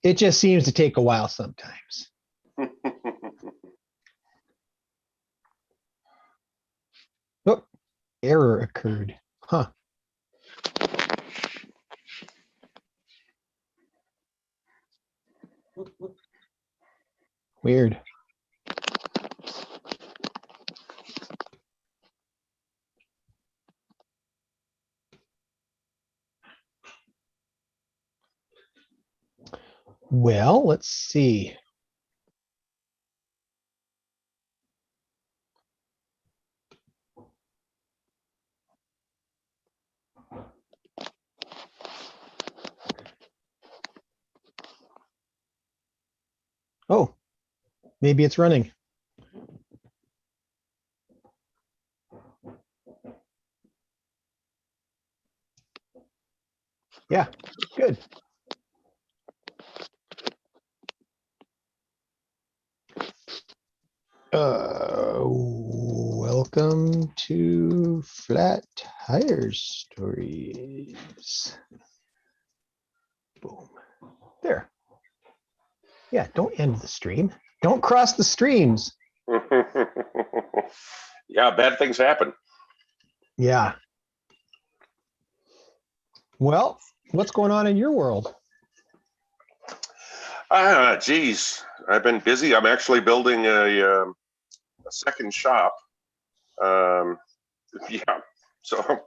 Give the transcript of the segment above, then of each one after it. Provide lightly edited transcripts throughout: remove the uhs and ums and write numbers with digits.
It just seems to take a while sometimes. Oh, error occurred. Huh. Weird. Well, let's see. Oh, maybe it's running. Yeah, good. Welcome to Flat Tire Stories. Boom. There. Yeah, don't end the stream. Don't cross the streams. Yeah, bad things happen. Yeah. Well, what's going on in your world? Geez, I've been busy. I'm actually building a second shop. Yeah, so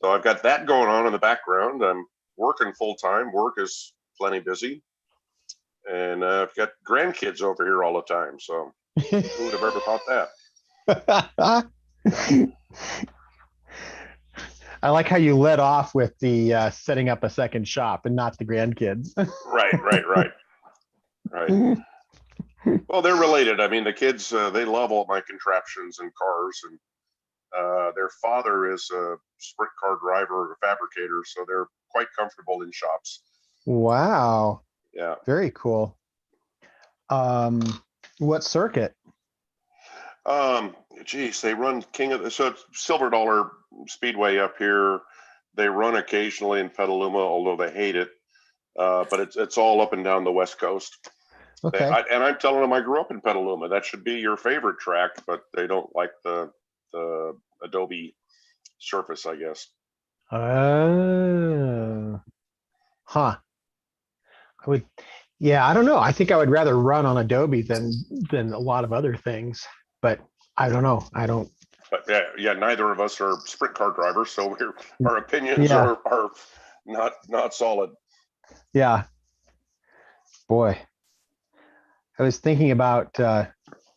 I've got that going on in the background. I'm working full time. Work is plenty busy, and I've got grandkids over here all the time. So who would have ever thought that? I like how you led off with the setting up a second shop and not the grandkids. Right. Well, they're related. I mean, the kids, they love all my contraptions and cars, and their father is a sprint car driver, a fabricator, so they're quite comfortable in shops. Wow. Yeah. Very cool. What circuit? Geez, they run so it's Silver Dollar Speedway up here. They run occasionally in Petaluma, although they hate it. But it's all up and down the West Coast. Okay. And I'm telling them I grew up in Petaluma. That should be your favorite track, but they don't like the Adobe surface, I guess. Huh. I would, yeah, I don't know. I think I would rather run on Adobe than a lot of other things, but I don't know. I don't. But yeah, neither of us are sprint car drivers, so our opinions are not solid. Yeah. Boy, I was thinking about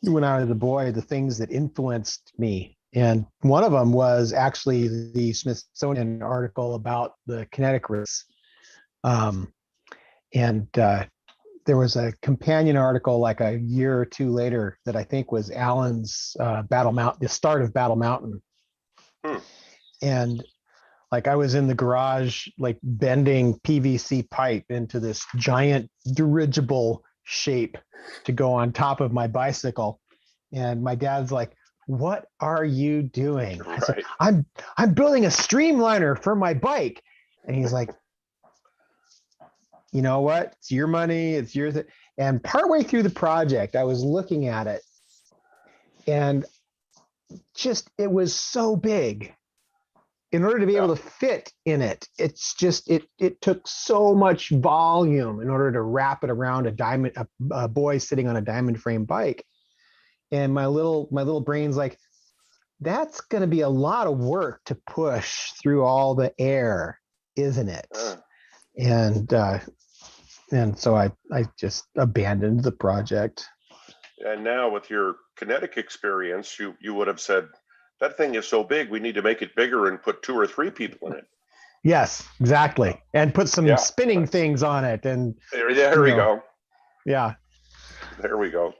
when I was a boy, the things that influenced me. And one of them was actually the Smithsonian article about the Kinetic Race. There was a companion article like a year or two later that I think was Allen's Battle Mountain, the start of Battle Mountain. And like I was in the garage, like bending PVC pipe into this giant dirigible shape to go on top of my bicycle. And my dad's like, "What are you doing?" Right. I said, I'm building a streamliner for my bike. And he's like, "You know what? It's your money. It's yours." And partway through the project, I was looking at it and just, it was so big. In order to be able to fit in it, it's just, it took so much volume in order to wrap it around a boy sitting on a diamond frame bike. And my little brain's like, that's going to be a lot of work to push through all the air, isn't it? And so I just abandoned the project. And now with your kinetic experience, you would have said, that thing is so big, we need to make it bigger and put 2 or 3 people in it. Yes, exactly. And put some spinning things on it. And there we go. Yeah. There we go.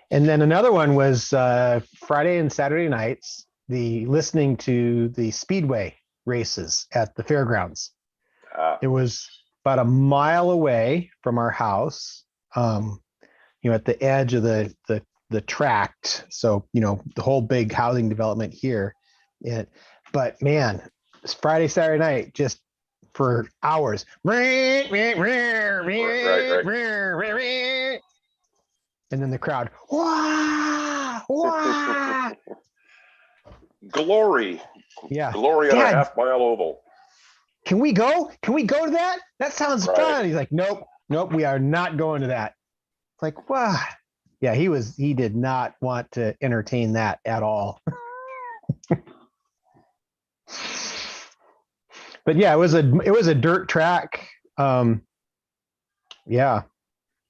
And then another one was Friday and Saturday nights, listening to the speedway races at the fairgrounds. It was about a mile away from our house, at the edge of the tract. So, the whole big housing development here. But man, it's Friday, Saturday night, just for hours. Right. And then the crowd, wah, wah. Glory. Yeah. Glory on a Dad, half-mile oval. can we go? Can we go to that? That sounds Right. fun. He's like, nope, we are not going to that. It's like, wow. Yeah, he did not want to entertain that at all. But yeah, it was a dirt track. Yeah.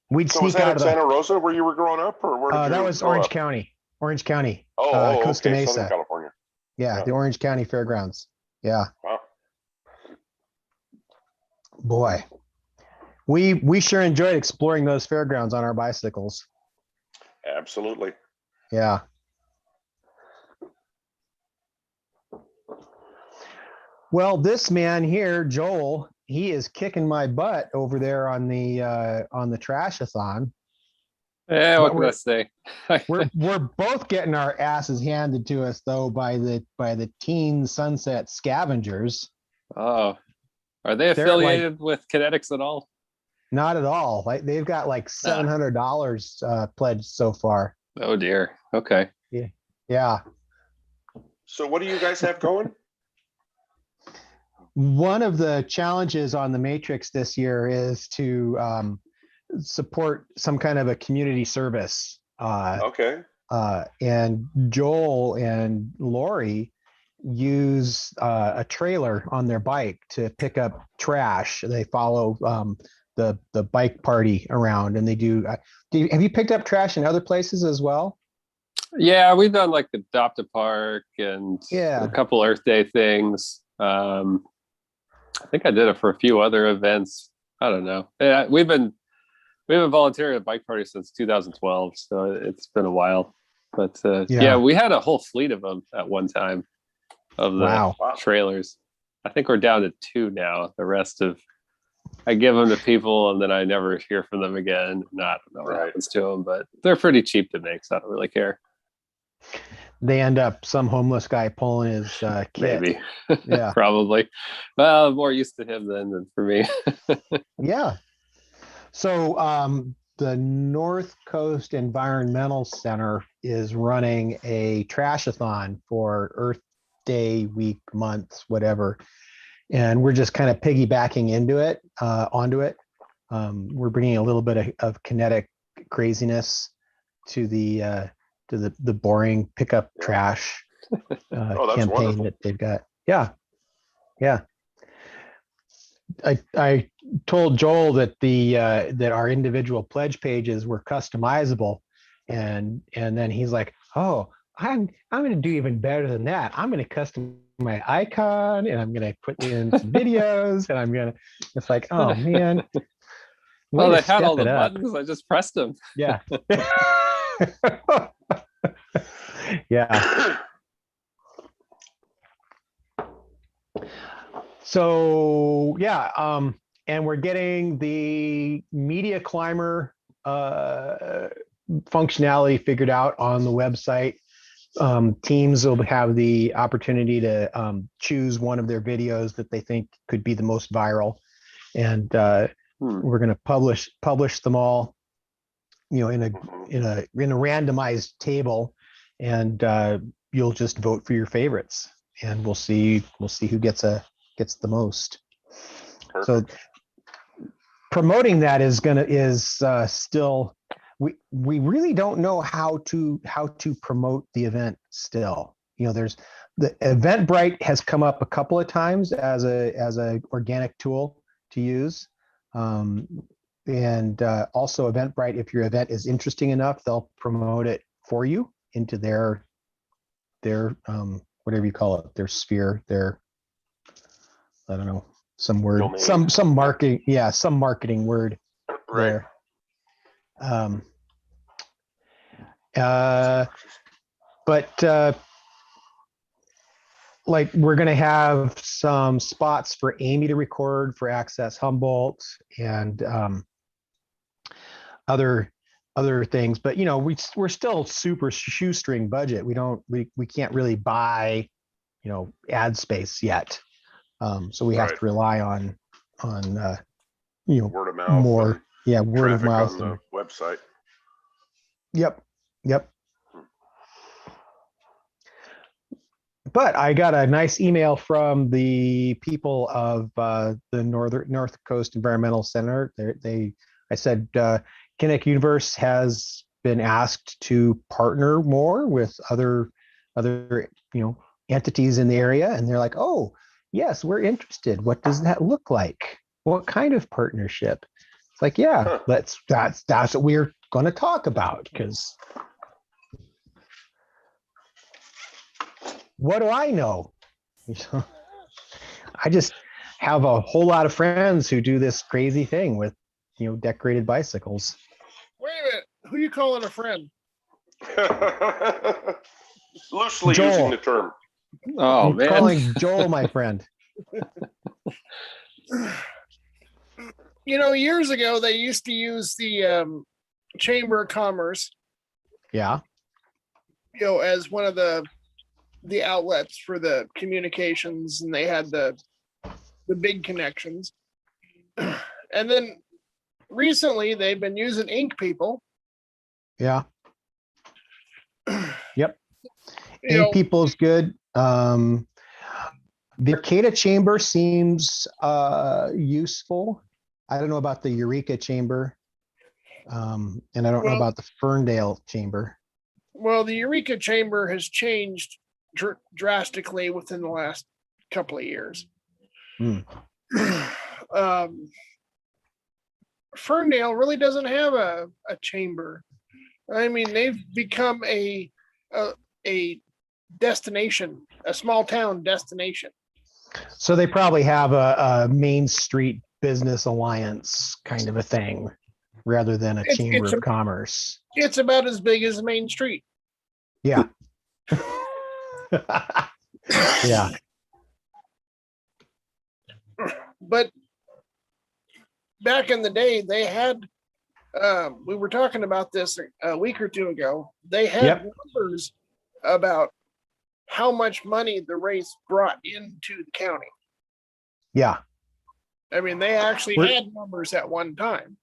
We'd So was sneak that out in of the Santa Rosa where you were growing up, or where did you that was grow Orange up? County. Orange County. Costa Okay, Mesa. Southern California. Yeah, Yeah. the Orange County Fairgrounds. Yeah. Wow. Boy. We sure enjoyed exploring those fairgrounds on our bicycles. Absolutely. Yeah. Well, this man here, Joel, he is kicking my butt over there on the Trashathon. Yeah, what can I say? We're both getting our asses handed to us though by the Teen Sunset Scavengers. Oh, are they They're affiliated with Kinetics at all? Not at all. Like they've got like $700 pledged so far. Oh dear. Okay. Yeah. So what do you guys have going? One of the challenges on the Matrix this year is to support some kind of a community service. Okay. And Joel and Lori use a trailer on their bike to pick up trash. They follow the bike party around, and they do. Have you picked up trash in other places as well? Yeah, we've done like the Adopt a Park and a couple Earth Day things. I think I did it for a few other events. I don't know. Yeah, we've been volunteering at bike party since 2012, so it's been a while. But yeah, we had a whole fleet of them at one time of the trailers. I think we're down to 2 now. The rest of I give them to people and then I never hear from them again. I don't know what happens to them, but they're pretty cheap to make, so I don't really care. They end up some homeless guy pulling his kit. Maybe. Yeah. Probably. Well, I'm more used to him than for me. Yeah. So the North Coast Environmental Center is running a Trashathon for Earth Day week, month, whatever. And we're just kind of piggybacking onto it. We're bringing a little bit of kinetic craziness to the boring pickup trash campaign wonderful. that they've got. Yeah. I told Joel that that our individual pledge pages were customizable, and then he's like, "Oh, I'm going to do even better than that. I'm going to custom my icon, and I'm going to put in some videos, and I'm going to." It's like, oh man. Well, they had all the buttons. I just pressed them. Yeah. Yeah. So yeah, and we're getting the media climber functionality figured out on the website. Teams will have the opportunity to choose one of their videos that they think could be the most viral, and we're going to publish them all, in a randomized table, and you'll just vote for your favorites, and we'll see who gets the most. Perfect. So promoting that is still, we really don't know how to promote the event still. There's the Eventbrite has come up a couple of times as a organic tool to use. And also Eventbrite, if your event is interesting enough, they'll promote it for you into their whatever you call it, their sphere, I don't know, some word, domain. some marketing, some marketing word there. But like we're going to have some spots for Amy to record for Access Humboldt and other things, but we're still super shoestring budget. We can't really buy ad space yet. So we have to rely on word of mouth, more, word of traffic mouth on the website. Yep. But I got a nice email from the people of the North Coast Environmental Center. I said, Kinetic Universe has been asked to partner more with other entities in the area, and they're like, oh yes, we're interested. What does that look like? What kind of partnership? It's like, that's what we're going to talk about, because what do I know? I just have a whole lot of friends who do this crazy thing with decorated bicycles. Wait a minute, who are you calling a friend? Loosely Joel. using the term. Oh, I'm man. calling Joel my friend. Years ago they used to use the Chamber of Commerce, Yeah. as one of the outlets for the communications, and they had the big connections. And then recently they've been using Ink People. Yeah. Yep. Ink People's good. The Arcata Chamber seems useful. I don't know about the Eureka Chamber. And I don't know about the Ferndale Chamber. Well, the Eureka Chamber has changed drastically within the last couple of years. Ferndale really doesn't have a chamber. I mean, they've become a destination, a small town destination. So they probably have a Main Street Business Alliance kind of a thing, rather than a Chamber of Commerce. It's about as big as Main Street. Yeah. Yeah. But back in the day, they had, we were talking about this a week or two ago, they had numbers about how much money the race brought into the county. Yeah. I mean, they actually had numbers at one time.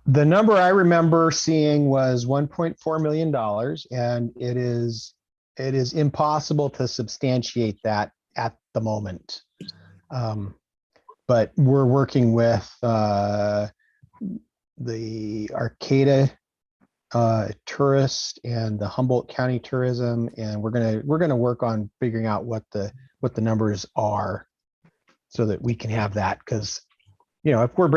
The number I remember seeing was $1.4 million, and it is impossible to substantiate that at the moment. But we're working with the Arcata Tourist and the Humboldt County Tourism, and we're gonna work on figuring out what the numbers are, so that we can have that, because if we're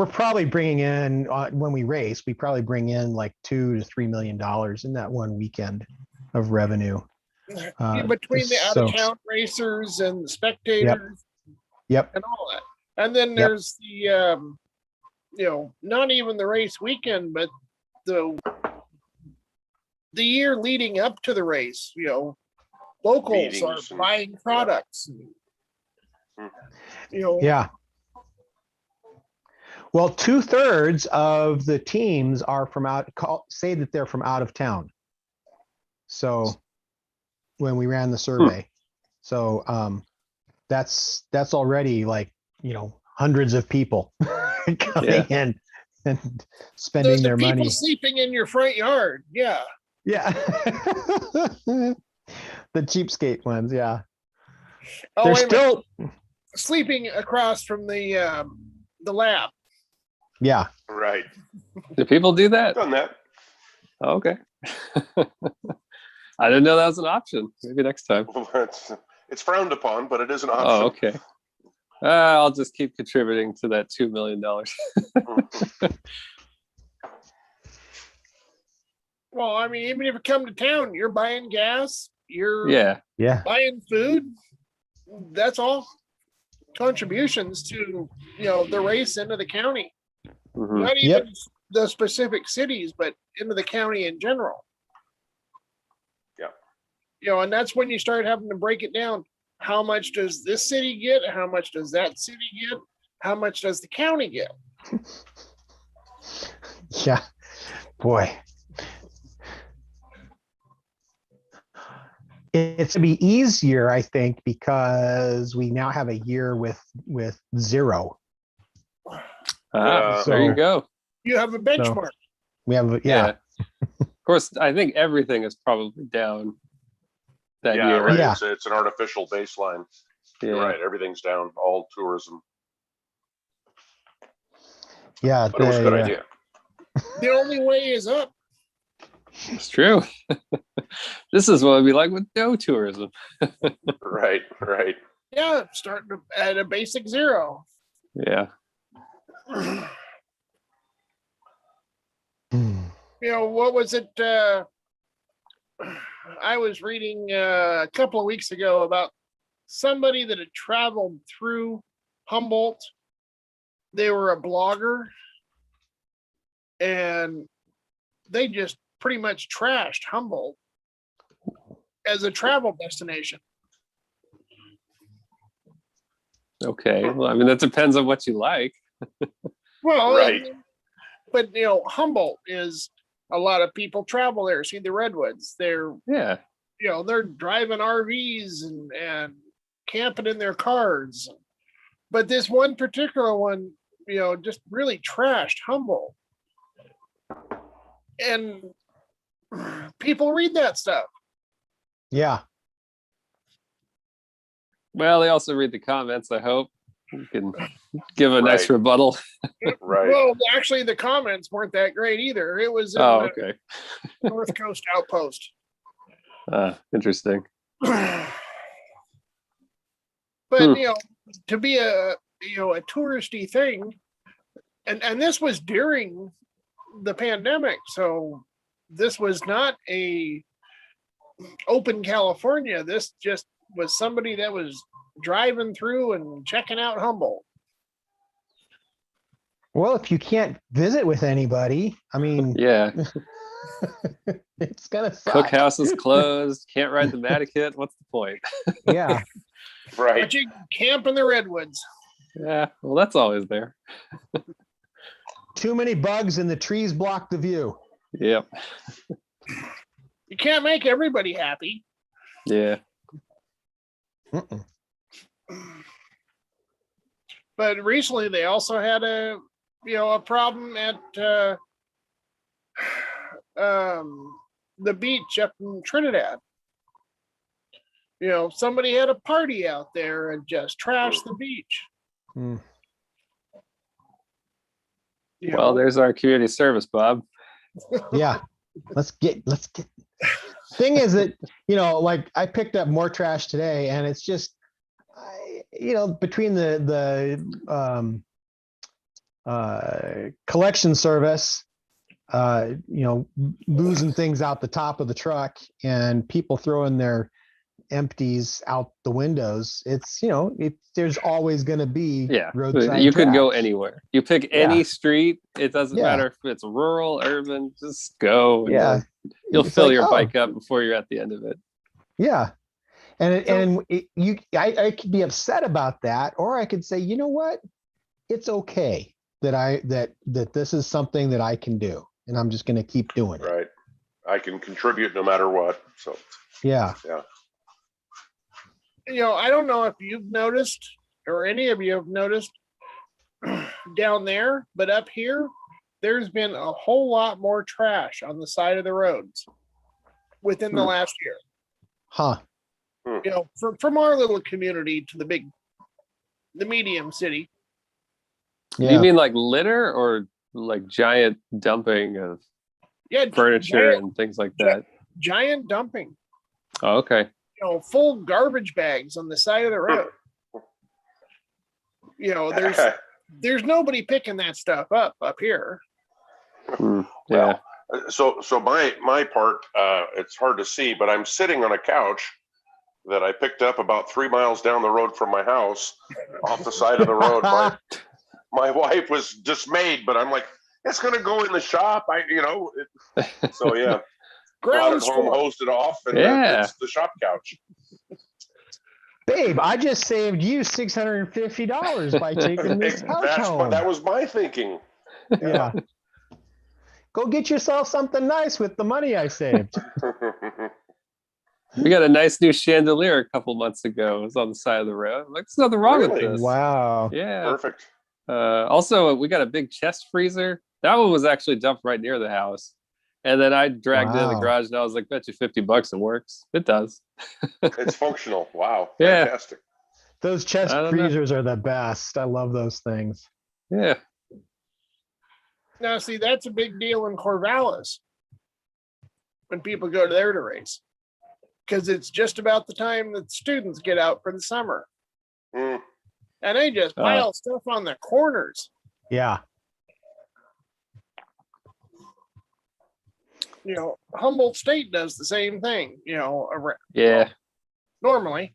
probably bringing in when we race, we probably bring in like $2 to $3 million in that one weekend of revenue. Between the out-of-town racers and the spectators, and all that. And then there's the not even the race weekend, but the year leading up to the race, locals are buying products. Well, 2/3 of the teams are say that they're from out of town. So when we ran the survey, so that's already like hundreds of people coming in and spending their money. People sleeping in your front yard, yeah. The cheapskate ones, yeah. Oh, they're still sleeping across from the lab. Yeah. Right. Do people do that? Done that. Oh, okay. I didn't know that was an option. Maybe next time. It's frowned upon, but it is an option. Oh, okay. I'll just keep contributing to that $2 million. Well, I mean, even if you come to town, you're buying gas, you're buying food. That's all contributions to the race into the county. Mm-hmm. Not even the specific cities, but into the county in general. Yeah. And that's when you start having to break it down. How much does this city get? How much does that city get? How much does the county get? Yeah, boy. it's to be easier, I think, because we now have a year with zero. There you go. You have a benchmark. We have, yeah. Of course, I think everything is probably down that year. Right. Yeah. It's an artificial baseline. Yeah. You're right. Everything's down. All tourism. Yeah. But it was a good idea. The only way is up. It's true. This is what it'd be like with no tourism. Right. Yeah, starting at a basic zero. Yeah. What was it? I was reading a couple of weeks ago about somebody that had traveled through Humboldt. They were a blogger, and they just pretty much trashed Humboldt as a travel destination. Okay. Well, I mean, that depends on what you like. Well, Right. But Humboldt is, a lot of people travel there, see the redwoods. They're Yeah. they're driving RVs and camping in their cars. But this one particular one, just really trashed Humboldt. And people read that stuff. Yeah. Well, they also read the comments, I hope. You can give a nice rebuttal. Right. Well, actually, the comments weren't that great either. It was in okay. North Coast Outpost. Interesting. But to be a touristy thing, and this was during the pandemic, so this was not a open California. This just was somebody that was driving through and checking out Humboldt. Well, if you can't visit with anybody, I mean, Yeah. it's gonna suck. Cookhouse is closed. Can't ride the Mataket. What's the point? Yeah. Right. But you can camp in the redwoods. Yeah. Well, that's always there. Too many bugs and the trees block the view. Yep. You can't make everybody happy. Yeah. Mm-mm. But recently they also had a problem at the beach up in Trinidad. Somebody had a party out there and just trashed the beach. Mm. Well, there's our community service, Bob. Yeah. Let's get thing is that, like I picked up more trash today, and it's just between the collection service, losing things out the top of the truck and people throwing their empties out the windows. It's, there's always going to be roadside you could trash. go anywhere. You pick any street. It doesn't matter if it's rural, urban, just go. Yeah. You'll It's fill like, your bike up before you're at the end of it. Yeah. I could be upset about that, or I could say, you know what? It's okay that this is something that I can do, and I'm just going to keep doing it. Right. I can contribute no matter what. So yeah. I don't know if you've noticed, or any of you have noticed down there, but up here, there's been a whole lot more trash on the side of the roads within the last year. Huh. From our little community to the medium city. Yeah. Do you mean like litter or like giant dumping of furniture and things like that? Giant dumping. Oh, okay. Full garbage bags on the side of the road. There's nobody picking that stuff up here. Yeah. So my part, it's hard to see, but I'm sitting on a couch that I picked up about 3 miles down the road from my house, off the side of the road. My wife was dismayed, but I'm like, it's going to go in the shop. So yeah. Brought it home, hosted off, and it's the shop couch. Babe, I just saved you $650 by taking this couch home. That was my thinking. Yeah. Go get yourself something nice with the money I saved. We got a nice new chandelier a couple months ago. It was on the side of the road. I'm like, there's nothing wrong with Really? this. Wow. Yeah. Perfect. Also, we got a big chest freezer. That one was actually dumped right near the house. And then I dragged it in the Wow. garage and I was like, bet you $50 it works. It does. It's functional. Wow. Yeah. Fantastic. Those chest I don't know. freezers are the best. I love those things. Yeah. Now, see, that's a big deal in Corvallis when people go there to race, because it's just about the time that students get out for the summer. Mm. And they just pile stuff on the corners. Yeah. You know, Humboldt State does the same thing, Yeah. normally.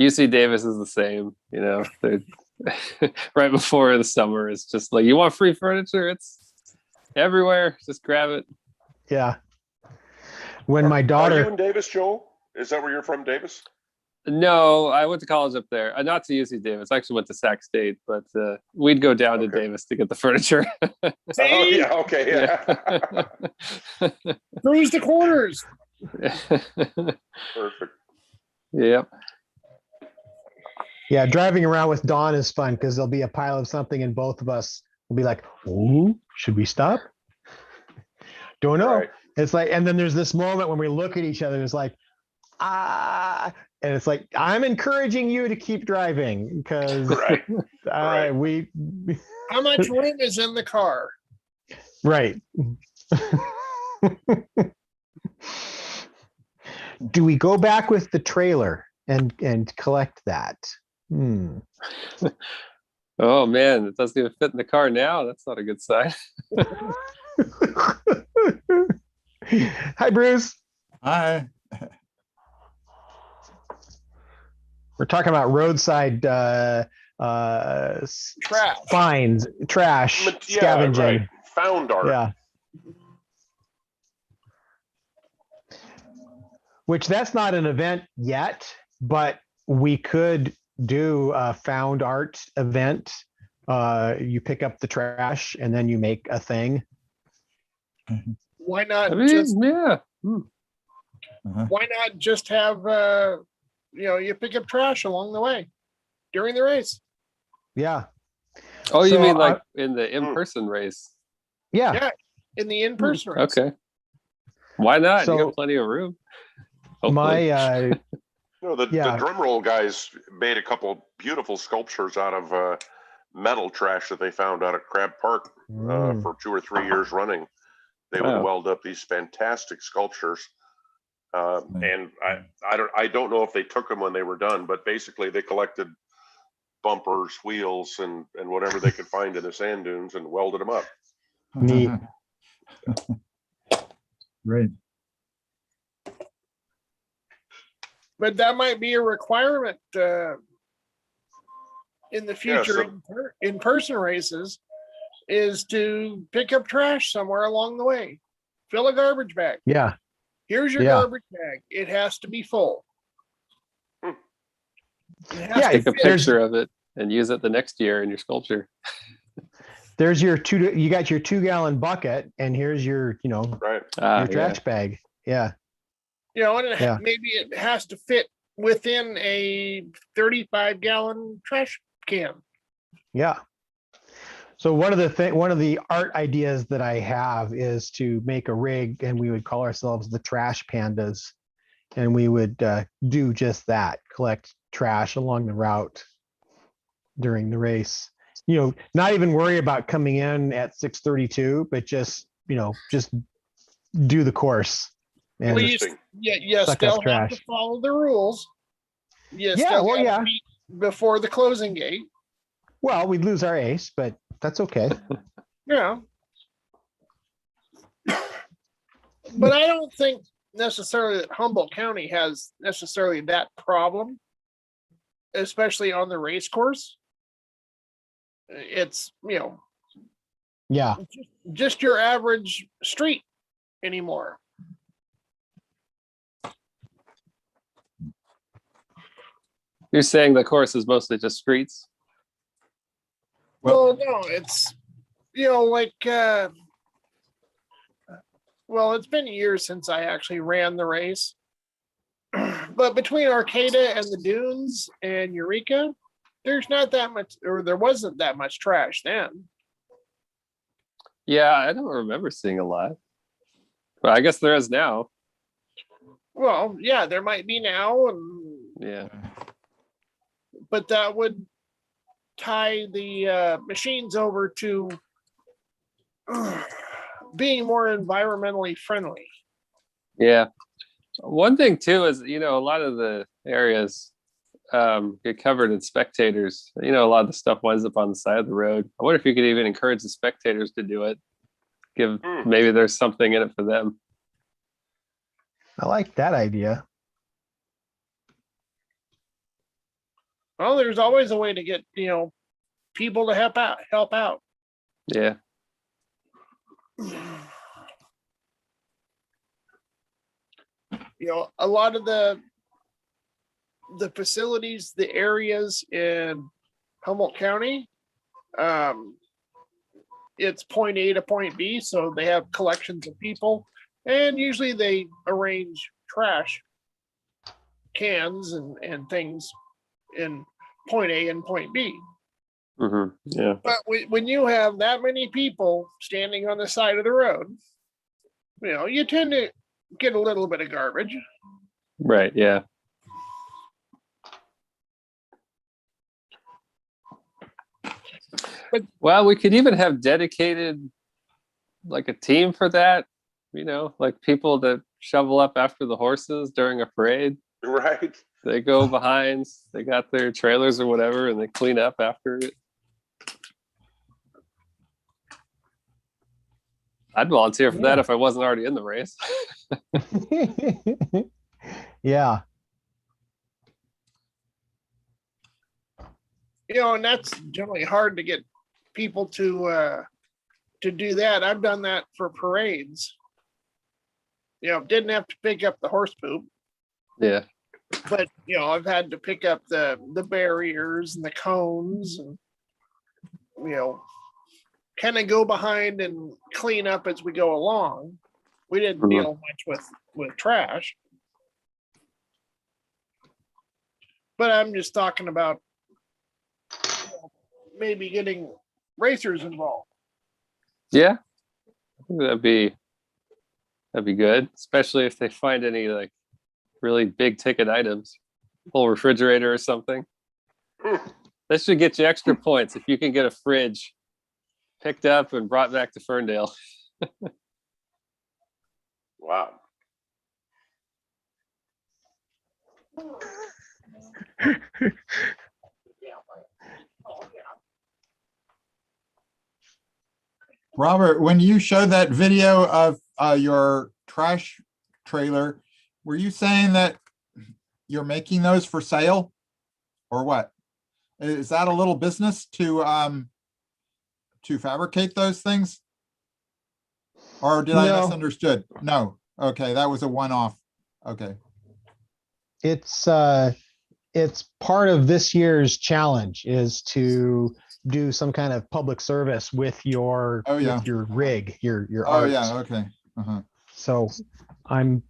UC Davis is the same, right before the summer. It's just like, you want free furniture? It's everywhere. Just grab it. Yeah. When my daughter. Are you in Davis, Joel? Is that where you're from, Davis? No, I went to college up there. Not to UC Davis. I actually went to Sac State, but we'd go down to Davis to get the furniture. Oh, yeah. Okay. Yeah. Cruise the corners. Perfect. Yep. Yeah, driving around with Dawn is fun because there'll be a pile of something and both of us will be like, "Ooh, should we stop?" Don't know. Right. It's like, and then there's this moment when we look at each other. It's like, and it's like, I'm encouraging you to keep driving because Right. Right. we. How much room is in the car? Right. Do we go back with the trailer and collect that? Oh man, it doesn't even fit in the car now. That's not a good sign. Hi, Bruce. Hi. We're talking about roadside Trash. finds, trash, scavenging. Right. Found art. Yeah. Which that's not an event yet, but we could do a found art event. You pick up the trash and then you make a thing. Why not Yeah. Why not just have you pick up trash along the way during the race? Yeah. Oh, you So, mean like in the in-person race? Yeah. Yeah, in the in-person race. Okay. Why not? So- You got plenty of room. Hopefully. My The drum roll guys made a couple beautiful sculptures out of metal trash that they found out at Crab Park for 2 or 3 years running. They would weld up these fantastic sculptures. And I don't know if they took them when they were done, but basically they collected bumpers, wheels, and whatever they could find in the sand dunes and welded them up. Neat. Great. But that might be a requirement in the future in-person races, is to pick up trash somewhere along the way. Fill a garbage bag. Yeah. Here's your garbage bag. It has to be full. Take a picture of it and use it the next year in your sculpture. There's your you got your 2-gallon bucket and here's your, Right. your trash bag. Yeah. And maybe it has to fit within a 35-gallon trash can. Yeah. So one of the art ideas that I have is to make a rig, and we would call ourselves the Trash Pandas, and we would do just that: collect trash along the route during the race. Not even worry about coming in at 6:32, but just do the course. And Well, you still have to follow the rules. You still have to meet before the closing gate. Well, we'd lose our ace, but that's okay. Yeah. But I don't think necessarily that Humboldt County has necessarily that problem, especially on the race course. It's, just your average street anymore. You're saying the course is mostly just streets? Well, no, it's, it's been years since I actually ran the race. But between Arcata and the Dunes and Eureka, there's not that much, or there wasn't that much trash then. Yeah, I don't remember seeing a lot. Well, I guess there is now. Well, yeah, there might be now, Yeah. But that would tie the machines over to being more environmentally friendly. Yeah. One thing too is, a lot of the areas get covered in spectators. A lot of the stuff winds up on the side of the road. I wonder if you could even encourage the spectators to do it. Maybe there's something in it for them. I like that idea. Well, there's always a way to get, people to help out. Yeah. A lot of the facilities, the areas in Humboldt County, it's point A to point B, so they have collections of people, and usually they arrange trash cans and things in point A and point B. Mm-hmm. Yeah. But when you have that many people standing on the side of the road, you tend to get a little bit of garbage. Right. Yeah. Well, we could even have dedicated, like, a team for that, like people that shovel up after the horses during a parade. Right. They go behind, they got their trailers or whatever, and they clean up after it. I'd volunteer for that if I wasn't already in the race. Yeah. And that's generally hard to get people to do that. I've done that for parades. Didn't have to pick up the horse poop. Yeah. But I've had to pick up the barriers and the cones, and kind of go behind and clean up as we go along. We didn't deal much with trash. But I'm just talking about maybe getting racers involved. Yeah, I think that'd be good, especially if they find any like really big ticket items, whole refrigerator or something. That should get you extra points if you can get a fridge picked up and brought back to Ferndale. Wow. Robert, when you showed that video of your trash trailer, were you saying that you're making those for sale or what? Is that a little business to fabricate those things? Or did I misunderstood? No. Okay, that was a one-off. Okay. It's part of this year's challenge is to do some kind of public service with your with your rig, your Oh art. yeah, okay. Uh-huh. So I'm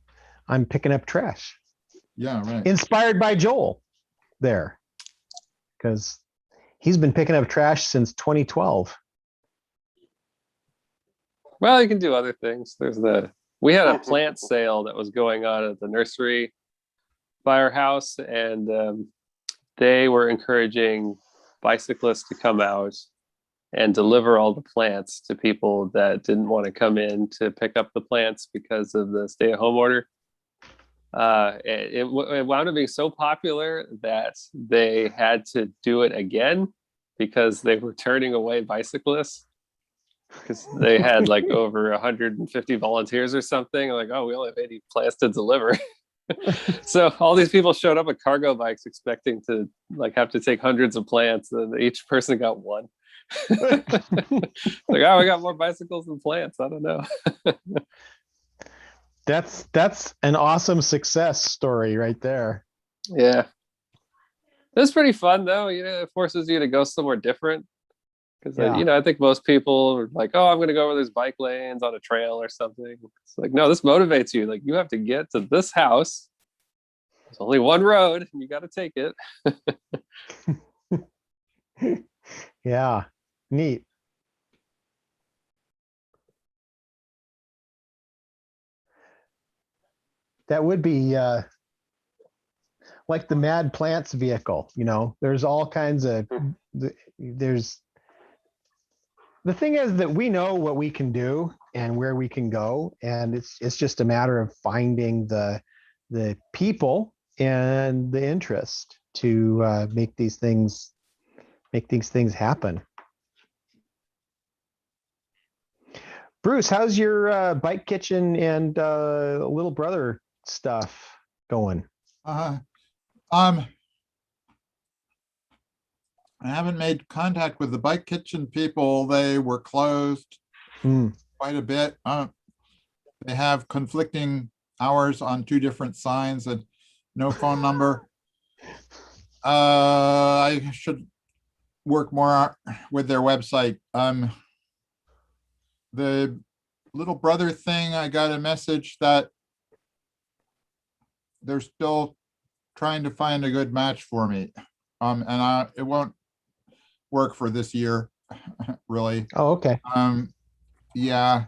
picking up trash. Yeah, right. Inspired by Joel there, because he's been picking up trash since 2012. Well, you can do other things. We had a plant sale that was going on at the nursery firehouse, and they were encouraging bicyclists to come out and deliver all the plants to people that didn't want to come in to pick up the plants because of the stay-at-home order. It wound up being so popular that they had to do it again because they were turning away bicyclists because they had like over 150 volunteers or something. Like, oh, we only have 80 plants to deliver. So all these people showed up with cargo bikes expecting to like have to take hundreds of plants, and each person got one. Like, oh, we got more bicycles than plants. I don't know. That's an awesome success story right there. Yeah. It's pretty fun though. It forces you to go somewhere different. Because I think most people are like, oh, I'm going to go over these bike lanes on a trail or something. It's like, no, this motivates you. Like, you have to get to this house There's only one road, and you got to take it. Yeah, neat. That would be like the Mad Plants vehicle. There's all kinds of there's the thing is that we know what we can do and where we can go, and it's just a matter of finding the people and the interest to make these things happen. Bruce, how's your bike kitchen and little brother stuff going? I haven't made contact with the bike kitchen people. They were closed quite a bit. They have conflicting hours on 2 different signs and no phone number. I should work more with their website. The little brother thing, I got a message that they're still trying to find a good match for me. And it won't work for this year, really. Oh, okay. Yeah,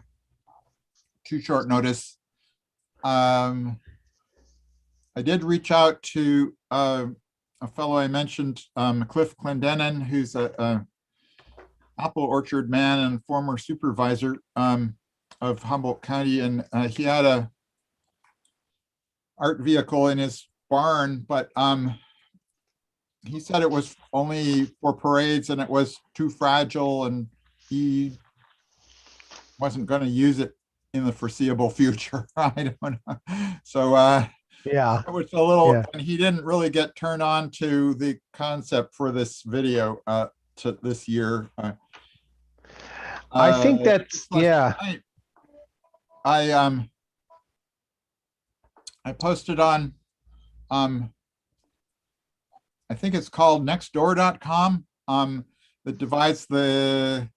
too short notice. I did reach out to a fellow I mentioned, Cliff Clendenin, who's a apple orchard man and former supervisor of Humboldt County, and he had a art vehicle in his barn, but he said it was only for parades and it was too fragile and he wasn't going to use it in the foreseeable future. I don't know. So yeah, it was a little, and he didn't really get turned on to the concept for this video to this year. I think that's I posted on I think it's called nextdoor.com that divides the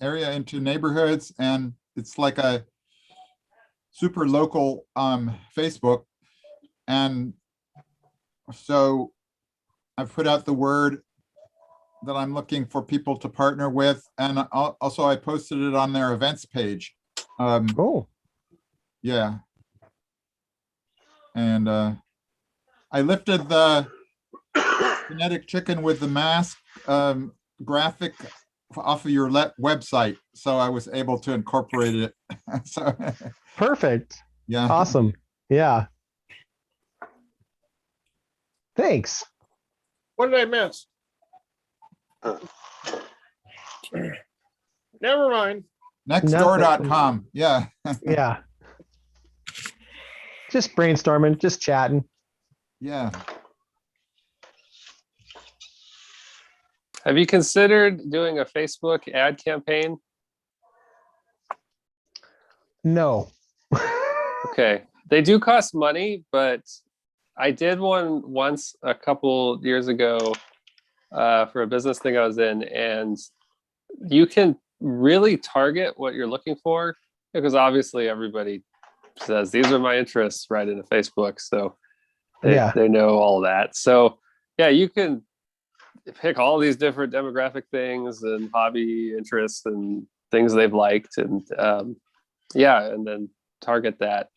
area into neighborhoods, and it's like a super local Facebook. And so I've put out the word that I'm looking for people to partner with, and also I posted it on their events page. Oh, yeah. And I lifted the kinetic chicken with the mask graphic off of your website, so I was able to incorporate it. So perfect. Yeah, awesome. Yeah, thanks. What did I miss? Never mind. Nextdoor.com. Yeah. Yeah, just brainstorming, just chatting. Yeah. Have you considered doing a Facebook ad campaign? No. Okay. They do cost money, but I did one once a couple years ago for a business thing I was in, and you can really target what you're looking for, because obviously everybody says these are my interests right into Facebook, so they know all that. So yeah, you can pick all these different demographic things and hobby interests and things they've liked, and and then target that.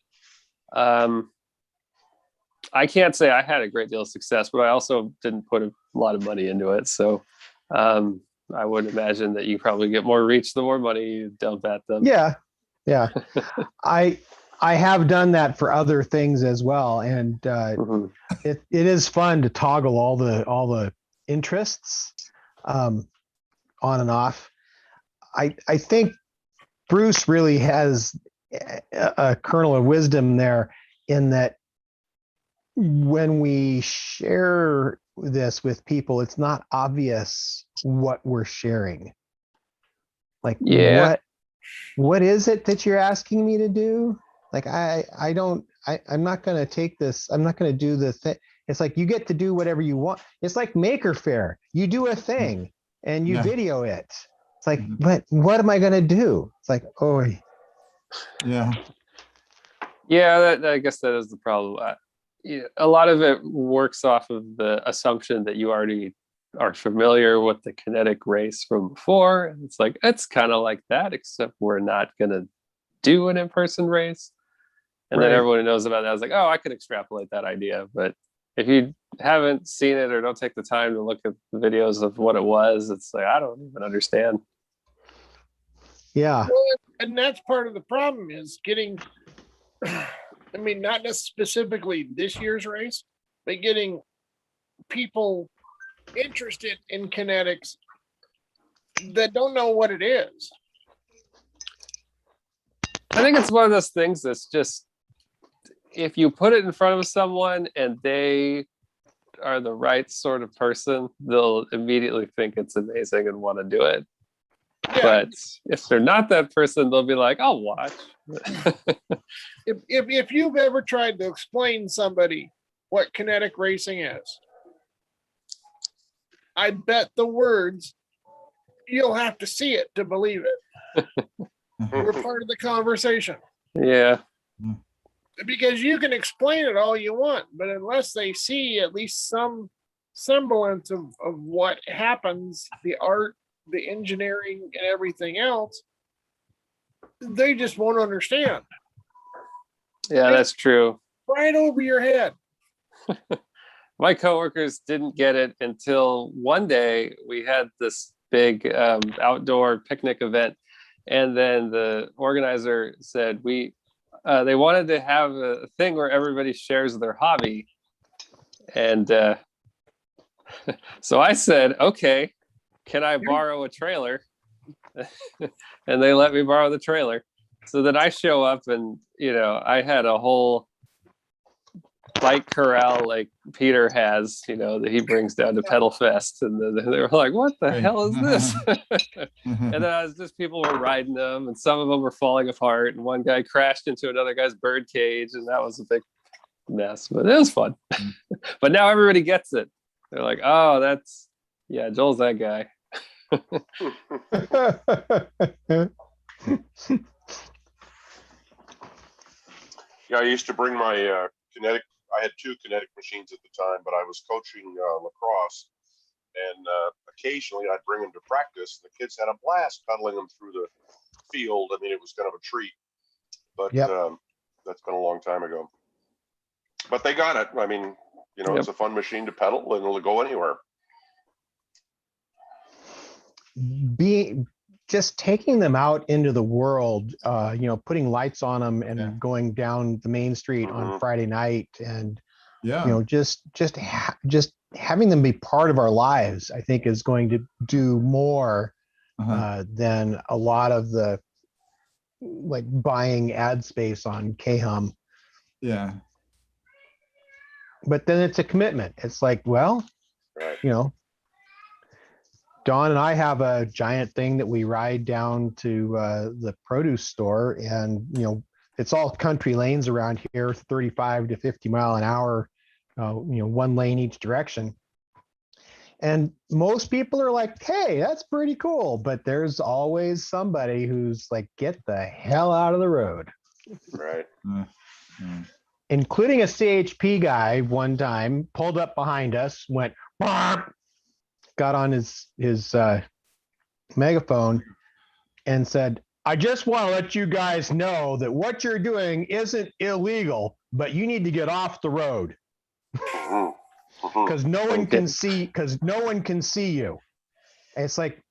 I can't say I had a great deal of success, but I also didn't put a lot of money into it. So I would imagine that you probably get more reach the more money you dump at them. Yeah. I have done that for other things as well, and it is fun to toggle all the interests on and off. I think Bruce really has a kernel of wisdom there, in that when we share this with people, it's not obvious what we're sharing. Like, what is it that you're asking me to do? Like, I'm not going to take this. I'm not going to do the thing. It's like, you get to do whatever you want. It's like Maker Faire. You do a thing and you video it. It's like, but what am I going to do? It's like, oh, yeah. Yeah, I guess that is the problem. a lot of it works off of the assumption that you already are familiar with the kinetic race from before. It's like, it's kind of like that, except we're not going to do an in-person race. And then everyone who knows about that is like, oh, I could extrapolate that idea. But if you haven't seen it or don't take the time to look at the videos of what it was, it's like, I don't even understand. Yeah. Well, and that's part of the problem is getting, I mean, not specifically this year's race, but getting people interested in kinetics that don't know what it is. I think it's one of those things that's just, if you put it in front of someone and they are the right sort of person, they'll immediately think it's amazing and want to do it. Yeah. But if they're not that person, they'll be like, I'll watch. if you've ever tried to explain somebody what kinetic racing is, I bet the words, you'll have to see it to believe it. We're part of the conversation. Yeah. Because you can explain it all you want, but unless they see at least some semblance of what happens, the art, the engineering, and everything else, they just won't understand. Yeah, that's true. Right over your head. My coworkers didn't get it until one day we had this big outdoor picnic event, and then the organizer said they wanted to have a thing where everybody shares their hobby, and so I said, okay, can I borrow a trailer? And they let me borrow the trailer. So then I show up and, I had a whole bike corral like Peter has, that he brings down to Pedal Fest. And then they were like, what the hell is this? And then people were riding them, and some of them were falling apart. And one guy crashed into another guy's bird cage, and that was a big mess, but it was fun. But now everybody gets it. They're like, oh, Joel's that guy. Yeah, I used to bring my kinetic. I had 2 kinetic machines at the time, but I was coaching lacrosse, and occasionally I'd bring them to practice. The kids had a blast cuddling them through the field. I mean, it was kind of a treat, but that's been a long time ago. But they got it. I mean, it's a fun machine to pedal, and it'll go anywhere. Just taking them out into the world, putting lights on them and going down the main street on Friday night, and just having them be part of our lives, I think is going to do more than a lot of the like buying ad space on KHUM. Yeah. But then it's a commitment. It's like, well, Dawn and I have a giant thing that we ride down to the produce store, and it's all country lanes around here, 35 to 50 mile an hour, one lane each direction. And most people are like, hey, that's pretty cool. But there's always somebody who's like, get the hell out of the road. Right. Including a CHP guy one time pulled up behind us, went, Bark! Got on his megaphone and said, I just want to let you guys know that what you're doing isn't illegal, but you need to get off the road because no one can see you. And it's like,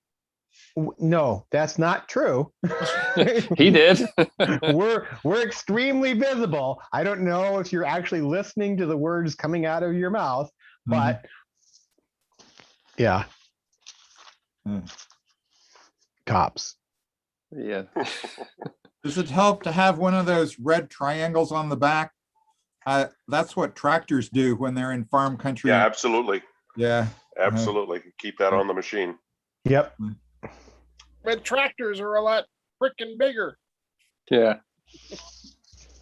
no, that's not true. He did. We're extremely visible. I don't know if you're actually listening to the words coming out of your mouth, but yeah. Cops. Yeah. Does it help to have one of those red triangles on the back? That's what tractors do when they're in farm country. Yeah, absolutely. Yeah. Absolutely. Keep that on the machine. Yep. But tractors are a lot freaking bigger. Yeah.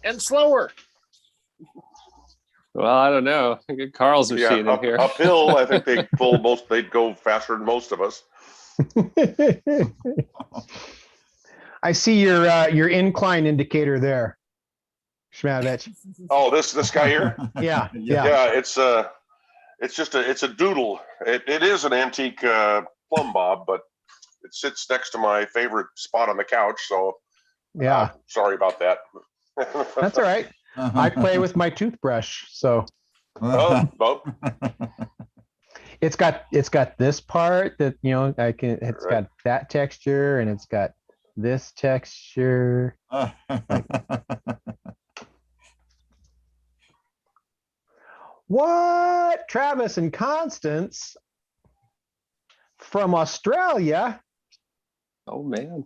And slower. Well, I don't know. I get Carl's machine in here. Uphill, I think they'd go faster than most of us. I see your incline indicator there. Schmadovich. Oh, this guy here. Yeah. Yeah, it's a doodle. It is an antique plumb bob, but it sits next to my favorite spot on the couch. So Yeah. sorry about that. That's all right. I play with my toothbrush, so Oh. it's got this part that it's Right. got that texture and it's got this texture. What? Travis and Constance from Australia? Oh man.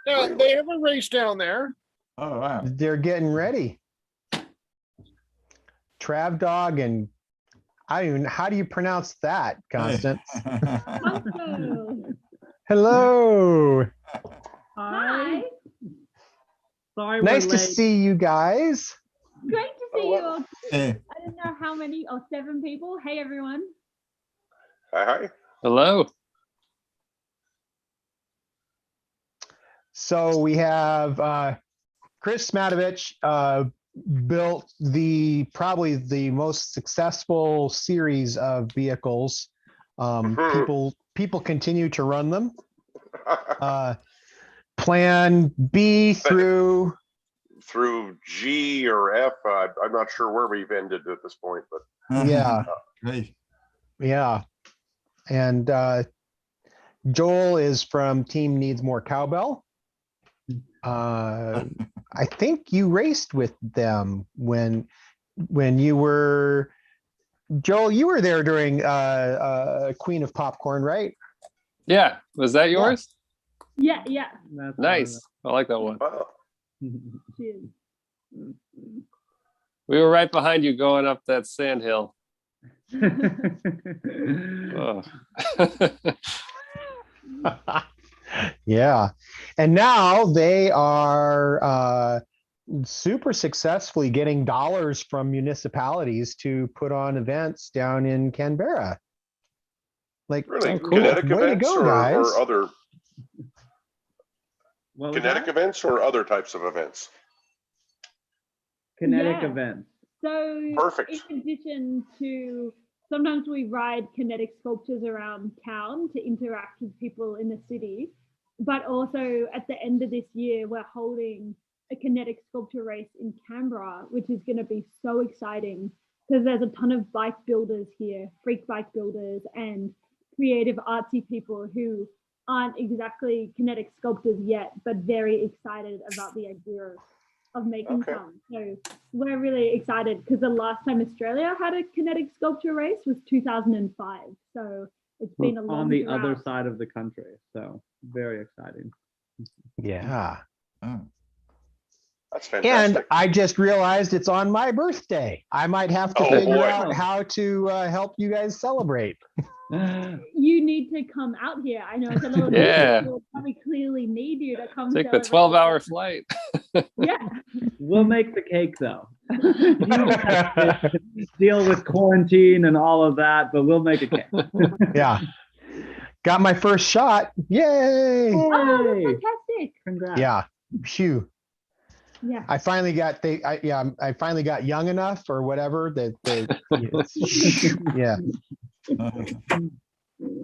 Yeah, they have a race down there. Oh, wow. They're getting ready. Trav Dog and how do you pronounce that, Constance? Hello. Hi. Sorry, Nice we're to late. see you guys. Great to see you all. Hey. I don't know how many, 7 people. Hey, everyone. Hi. Hello. So we have Chris Schmadovich built probably the most successful series of vehicles. People continue to run them. Plan B through G or F. I'm not sure where we've ended at this point, but yeah. Great. Yeah. And Joel is from Team Needs More Cowbell. I think you raced with them when you were Joel. You were there during Queen of Popcorn, right? Yeah. Was that yours? Yeah. That's Nice. I like that one. wow. Cheers. We were right behind you going up that sand hill. Oh. Yeah. And now they are super successfully getting dollars from municipalities to put on events down in Canberra. Like, Really? Oh, cool. Kinetic Way to events go, guys. or other What was kinetic that? events or other types of events? Kinetic Yeah. events. So, Perfect. in addition to sometimes we ride kinetic sculptures around town to interact with people in the city, but also at the end of this year, we're holding a kinetic sculpture race in Canberra, which is going to be so exciting because there's a ton of bike builders here, freak bike builders and creative artsy people who aren't exactly kinetic sculptors yet, but very excited about the idea of making Okay. some. So we're really excited because the last time Australia had a kinetic sculpture race was 2005. So it's been a long On the drought. other side of the country. So very exciting. yeah. Oh. That's And fantastic. I just realized it's on my birthday. I might have to Oh, figure boy. out how to help you guys celebrate. You need to come out here. I know it's a little Yeah. we'll probably clearly need you to come. Take the celebrate. 12-hour flight. Yeah. We'll make the cake though. You have to deal with quarantine and all of that, but we'll make a cake. Yeah. Got my first shot. Yay. Oh, that's Yay. fantastic. Congrats. Yeah. Phew. Yeah. I finally got I finally got young enough or whatever that yeah.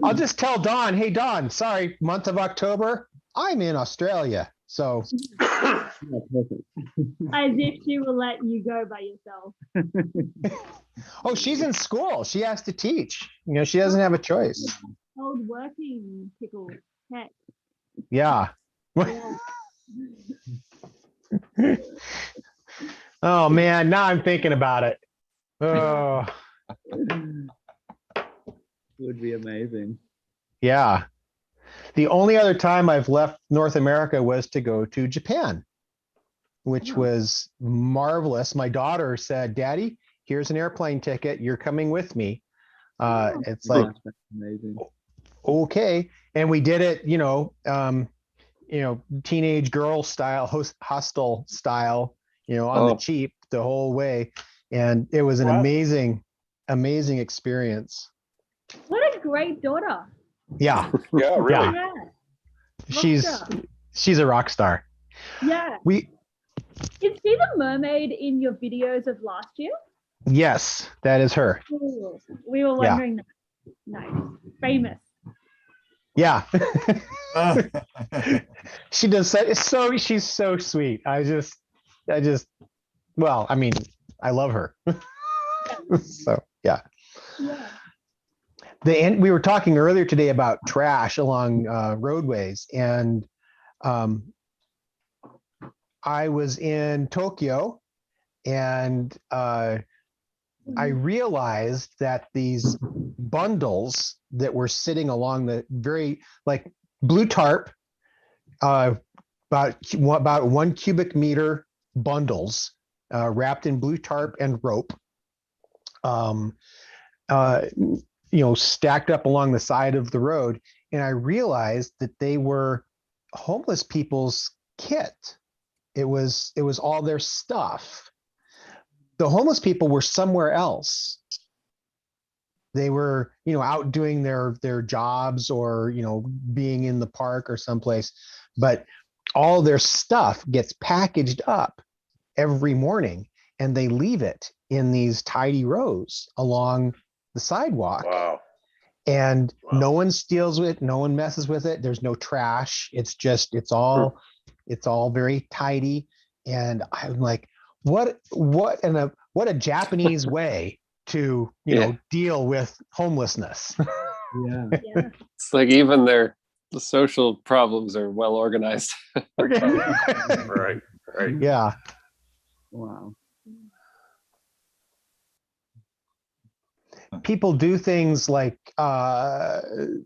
I'll just tell Dawn, hey Dawn, sorry, month of October, I'm in Australia. So Yeah, perfect. As if she will let you go by yourself. oh, she's in school. She has to teach. She doesn't have a choice. Old working pickle. Heck. Yeah. Yeah. Oh man, now I'm thinking about it. Oh, Would be amazing. yeah. The only other time I've left North America was to go to Japan, which was marvelous. My daughter said, Daddy, here's an airplane ticket. You're coming with me. It's like, That's amazing. okay. And we did it, teenage girl style, hostel style, on the cheap the whole way. And it was an Wow. amazing experience. What a great daughter. Yeah. Yeah, really. Yeah. Yeah. She's a rock star. Yeah. Is she the mermaid in your videos of last year? Yes, that is her. Ooh, we were wondering that. Nice. Famous. Yeah. She does so she's so sweet. Well, I mean, I love her. So yeah. Yeah. We were talking earlier today about trash along roadways, and I was in Tokyo, and I realized that these bundles that were sitting along the very like blue tarp, about 1 cubic meter bundles wrapped in blue tarp and rope, stacked up along the side of the road. And I realized that they were homeless people's kit. It was all their stuff. The homeless people were somewhere else. They were, out doing their jobs, or, being in the park or someplace, but all their stuff gets packaged up every morning, and they leave it in these tidy rows along the sidewalk. Wow. And no one steals it. No one messes with it. There's no trash. It's all very tidy. And I'm like, what a Japanese way to, deal with homelessness. Yeah. It's like even the social problems are well organized. Right. Yeah. Wow. People do things like one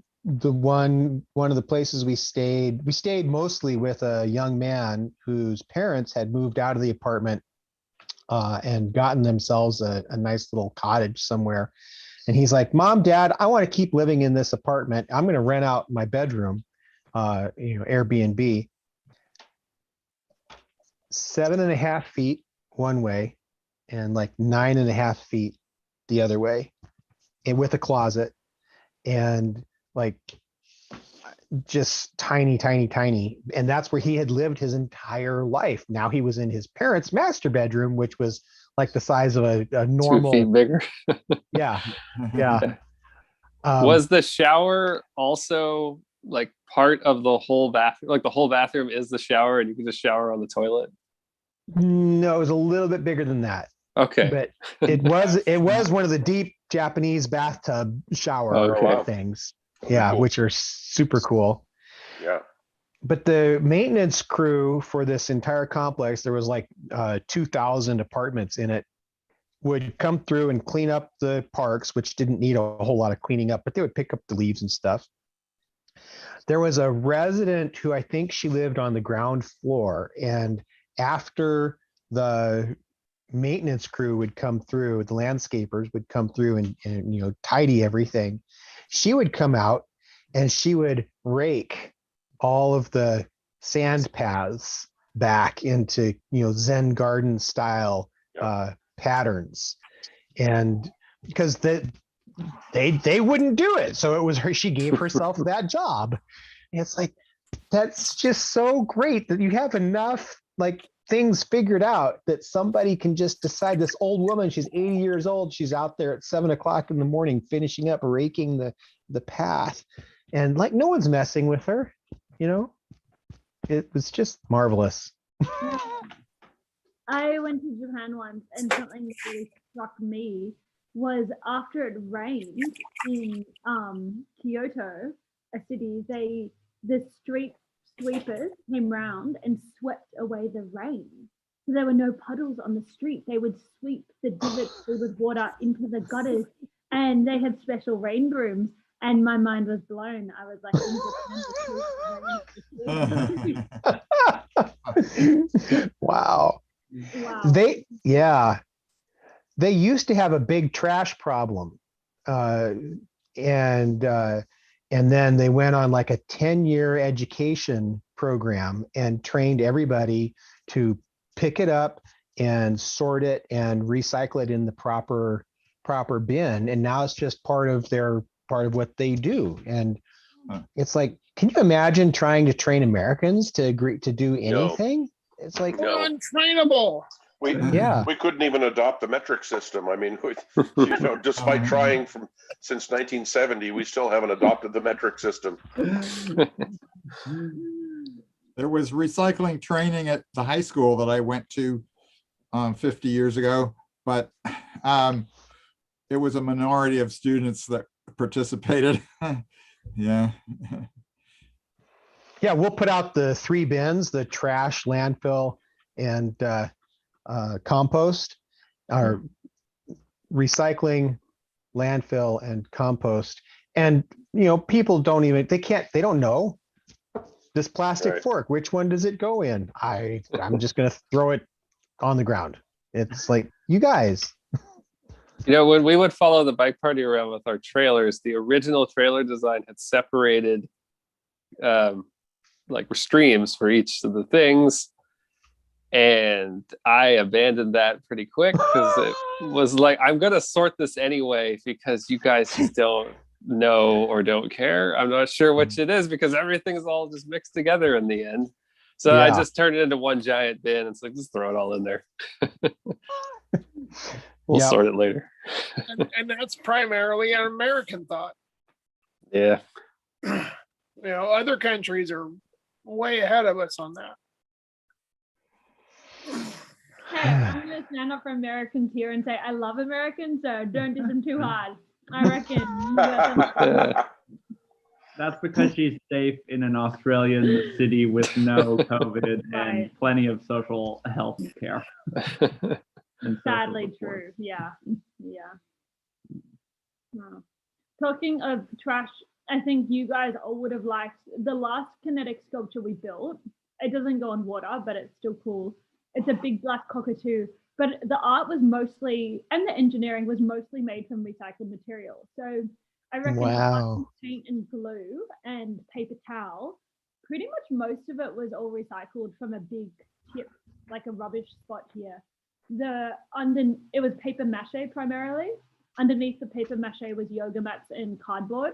of the places we stayed mostly with a young man whose parents had moved out of the apartment and gotten themselves a nice little cottage somewhere. And he's like, Mom, Dad, I want to keep living in this apartment. I'm going to rent out my bedroom, Airbnb. 7.5 feet one way and like 9.5 feet the other way, and with a closet, and like just tiny. And that's where he had lived his entire life. Now he was in his parents' master bedroom, which was like the size of a normal 2 feet bigger. Yeah. Was the shower also like part of the whole bathroom? Like the whole bathroom is the shower, and you can just shower on the toilet? No, it was a little bit bigger than that. Okay. But it was one of the deep Japanese bathtub shower things. Yeah, cool. Which are super cool. Yeah. But the maintenance crew for this entire complex, there was like 2,000 apartments in it, would come through and clean up the parks, which didn't need a whole lot of cleaning up, but they would pick up the leaves and stuff. There was a resident who I think she lived on the ground floor, and after the maintenance crew would come through, the landscapers would come through and tidy everything, she would come out and she would rake all of the sand paths back into Zen garden style patterns, and because they wouldn't do it, so it was her. She gave herself that job. And it's like, that's just so great that you have enough like things figured out that somebody can just decide. This old woman, she's 80 years old, she's out there at 7 o'clock in the morning finishing up raking the path, and like no one's messing with her. It was just marvelous. I went to Japan once, and something that really struck me was after it rained in Kyoto, a city, the street sweepers came round and swept away the rain. So there were no puddles on the street. They would sweep the divots filled with water into the gutters, and they had special rain brooms. And my mind was blown. I was like, Wow. They used to have a big trash problem, and then they went on like a 10-year education program and trained everybody to pick it up and sort it and recycle it in the proper bin, and now it's just part of what they do. And it's like, can you imagine trying to train Americans to agree to do anything? It's like, No. Untrainable. We couldn't even adopt the metric system. I mean, despite trying since 1970, we still haven't adopted the metric system. There was recycling training at the high school that I went to 50 years ago, but it was a minority of students that participated. Yeah. Yeah, we'll put out the 3 bins, the trash, landfill, and compost, or recycling, landfill, and compost. And, people they don't know. This plastic fork, which one does it go in? I'm just going to throw it on the ground. It's like, you guys. When we would follow the bike party around with our trailers, the original trailer design had separated like streams for each of the things. And I abandoned that pretty quick because it was like, I'm going to sort this anyway because you guys just don't know or don't care. I'm not sure which it is because everything's all just mixed together in the end. So I just turned it into one giant bin. It's like, just throw it all in there. We'll sort it later. and that's primarily an American thought. Yeah. Other countries are way ahead of us on that. Hey, I'm going to stand up for Americans here and say I love Americans, so don't diss them too hard. I reckon. That's because she's safe in an Australian city with no COVID and plenty of social health care. Sadly true. Yeah. Talking of trash, I think you guys all would have liked the last kinetic sculpture we built. It doesn't go on water, but it's still cool. It's a big black cockatoo, but the art was mostly, and the engineering was mostly made from recycled material. So I reckon paint and glue and paper towel, pretty much most of it was all recycled from a big tip, like a rubbish spot here. It was paper mache primarily. Underneath the paper mache was yoga mats and cardboard.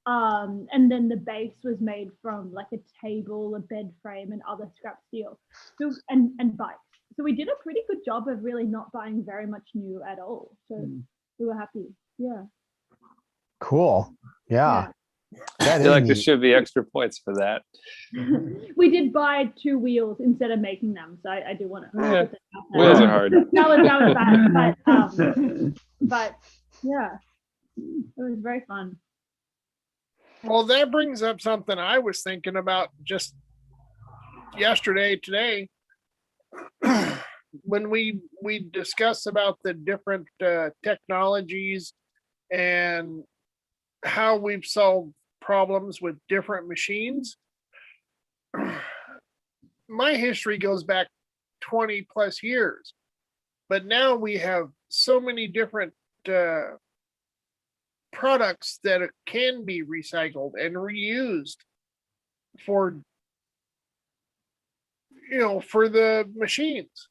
And then the base was made from like a table, a bed frame, and other scrap steel. So, and bikes. So we did a pretty good job of really not buying very much new at all. So we were happy. Yeah. Cool. Yeah. I feel like there should be extra points for that. We did buy 2 wheels instead of making them, so I do want to. Wheels are hard. That was bad, but yeah, it was very fun. Well, that brings up something I was thinking about just today, when we discuss about the different technologies and how we've solved problems with different machines. My history goes back 20 plus years, but now we have so many different products that can be recycled and reused for the machines.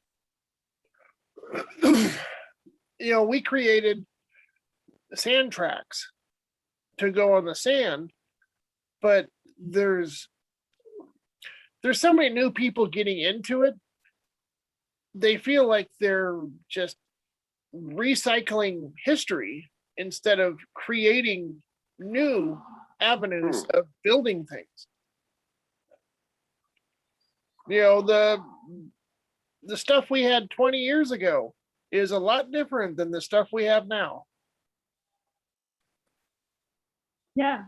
We created sand tracks to go on the sand, but there's so many new people getting into it. They feel like they're just recycling history instead of creating new avenues of building things. The stuff we had 20 years ago is a lot different than the stuff we have now. Yeah.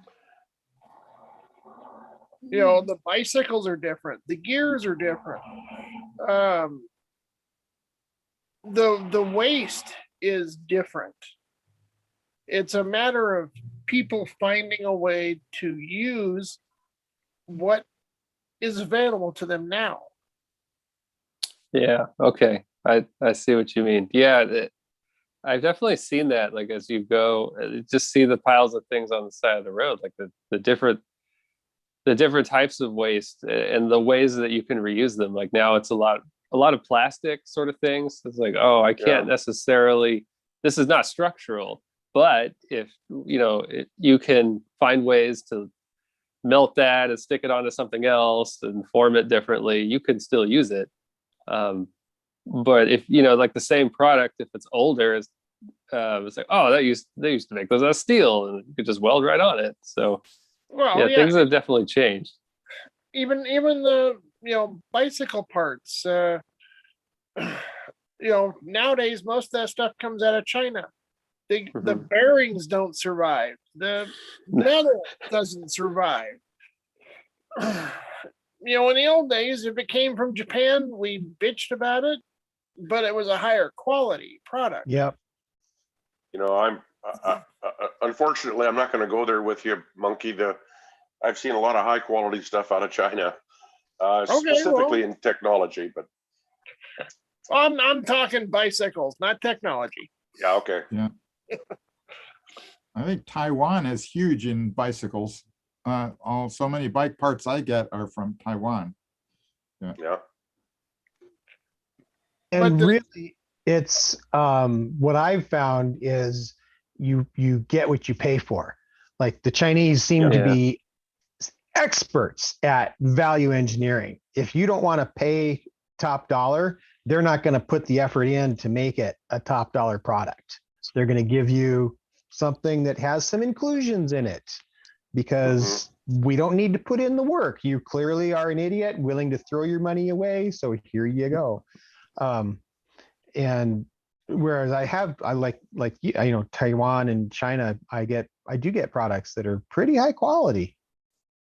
The bicycles are different. The gears are different. The waste is different. It's a matter of people finding a way to use what is available to them now. Yeah. Okay. I see what you mean. Yeah. I've definitely seen that. Like as you go, just see the piles of things on the side of the road, like the different types of waste and the ways that you can reuse them. Like now it's a lot of plastic sort of things. It's like, oh, I can't necessarily. This is not structural, but if you can find ways to melt that and stick it onto something else and form it differently, you can still use it. But if like the same product, if it's older, it's like, oh, they used to make those out of steel, and you could just weld right on it. So Well, things have definitely changed. Even the bicycle parts. Nowadays most of that stuff comes out of China. The bearings don't survive. The metal doesn't survive. In the old days, if it came from Japan, we bitched about it, but it was a higher quality product. Yep. I'm unfortunately I'm not going to go there with you, Monkey. I've seen a lot of high quality stuff out of China, specifically in technology. But I'm talking bicycles, not technology. Yeah. Okay. Yeah. I think Taiwan is huge in bicycles. So many bike parts I get are from Taiwan. Yeah. And really, it's what I've found is you get what you pay for. Like the Chinese seem to be experts at value engineering. If you don't want to pay top dollar, they're not going to put the effort in to make it a top dollar product. So they're going to give you something that has some inclusions in it because we don't need to put in the work. You clearly are an idiot willing to throw your money away. So here you go. And whereas I like Taiwan and China, I do get products that are pretty high quality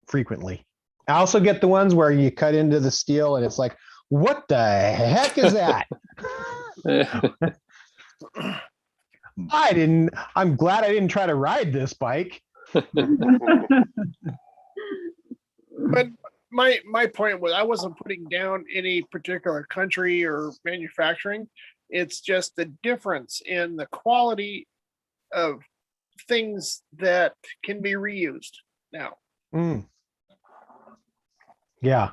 frequently. I also get the ones where you cut into the steel and it's like, what the heck is that? I'm glad I didn't try to ride this bike. But my point was, I wasn't putting down any particular country or manufacturing. It's just the difference in the quality of things that can be reused now. Yeah.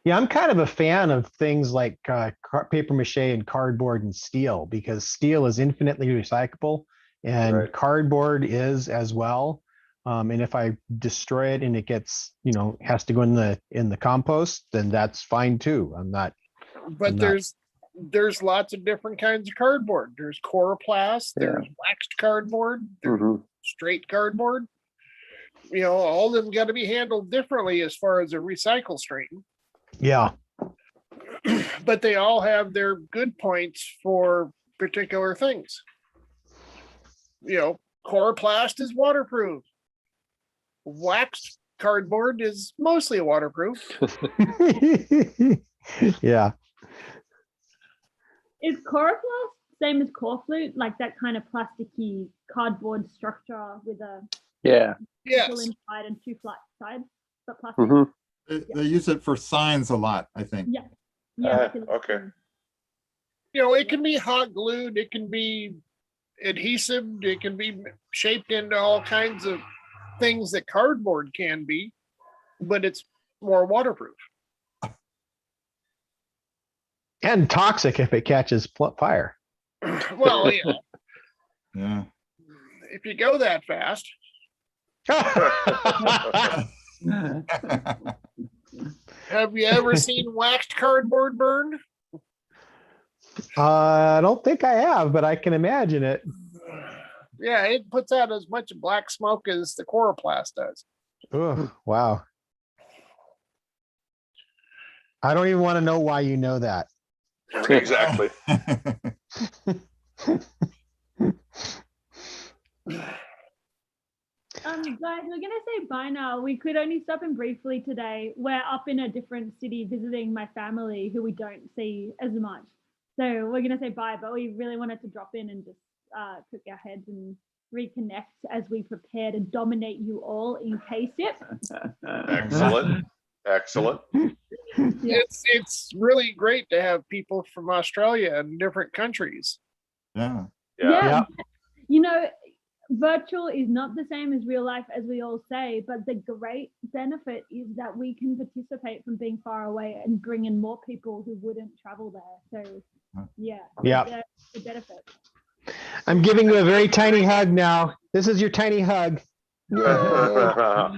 Yeah, I'm kind of a fan of things like paper mache and cardboard and steel, because steel is infinitely recyclable and cardboard is as well. And if I destroy it and it gets, has to go in the compost, then that's fine too. There's lots of different kinds of cardboard. There's Chloroplast, there's waxed cardboard, there's straight cardboard. All of them got to be handled differently as far as a recycle stream. Yeah. But they all have their good points for particular things. Chloroplast is waterproof. Waxed cardboard is mostly waterproof. Yeah. Is Chloroplast same as corflute, like that kind of plasticky cardboard structure with a inside and two flat sides, but plastic? They use it for signs a lot, I think. Yeah. Okay. It can be hot glued, it can be adhesive, it can be shaped into all kinds of things that cardboard can be, but it's more waterproof. And toxic if it catches fire. Well, yeah. Yeah. If you go that fast. Have you ever seen waxed cardboard burn? I don't think I have, but I can imagine it. Yeah, it puts out as much black smoke as the Chloroplast does. Oh, wow. I don't even want to know why you know that. Exactly. Guys, we're gonna say bye now. We could only stop in briefly today. We're up in a different city visiting my family who we don't see as much. So we're gonna say bye, but we really wanted to drop in and just cook our heads and reconnect as we prepare to dominate you all in K-SIP. Excellent. It's really great to have people from Australia and different countries. Yeah. Virtual is not the same as real life, as we all say, but the great benefit is that we can participate from being far away and bring in more people who wouldn't travel there. So the benefit. I'm giving you a very tiny hug now. This is your tiny hug. Yeah.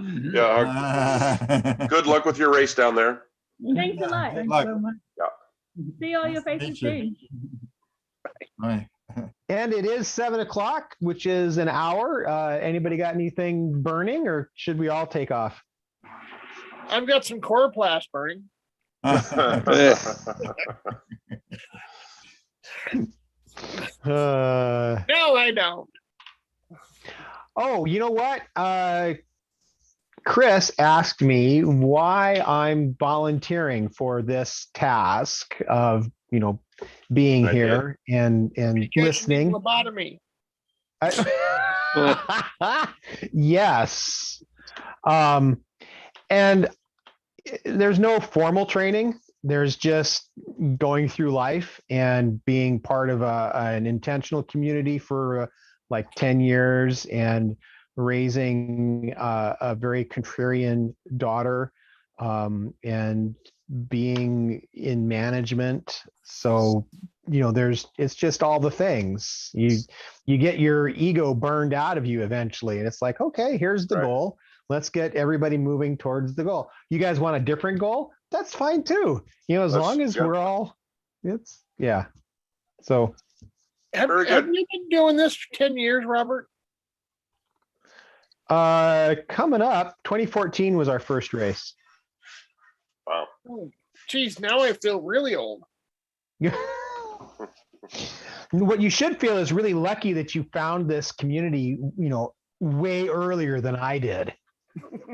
Good luck with your race down there. Thanks a lot. Good luck. So much. Yeah. See all your Nice to faces meet you. soon. Right. And it is 7:00, which is an hour. Anybody got anything burning, or should we all take off? I've got some chloroplast burning. No, I don't. Oh, you know what? Chris asked me why I'm volunteering for this task of, being I did. here and Because you need listening. lobotomy. Yes. And there's no formal training. There's just going through life and being part of an intentional community for like 10 years and raising a very contrarian daughter, and being in management. So, it's just all the things. You get your ego burned out of you eventually. And it's like, okay, here's the Right. goal. Let's get everybody moving towards the goal. You guys want a different goal? That's fine too. As long as we're all, yeah. So Very Have good. you been doing this for 10 years, Robert? coming up, 2014 was our first race. Wow. Oh, geez, now I feel really old. What you should feel is really lucky that you found this community, way earlier than I did.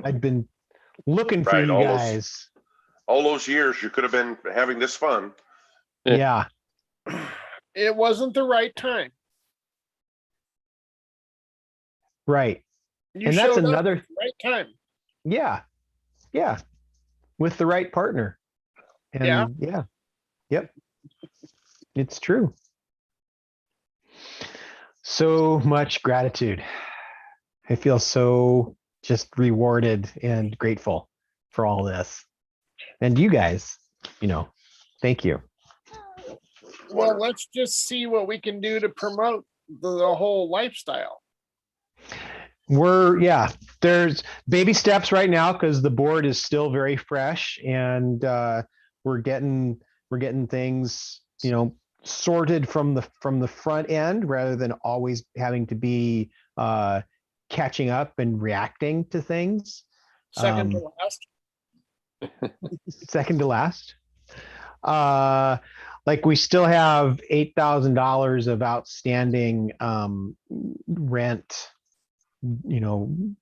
I'd been looking for Right, you all those- guys. All those years you could have been having this fun. Yeah. It wasn't the right time. Right. You And that's showed up another, at the right time. yeah. Yeah. With the right partner. And Yeah. yeah. Yep. It's true. So much gratitude. I feel so just rewarded and grateful for all this. And you guys, thank you. Well, let's just see what we can do to promote the whole lifestyle. There's baby steps right now because the board is still very fresh, and we're getting things, sorted from the front end rather than always having to be catching up and reacting to things. Second to last. Second to last. Like we still have $8,000 of outstanding rent,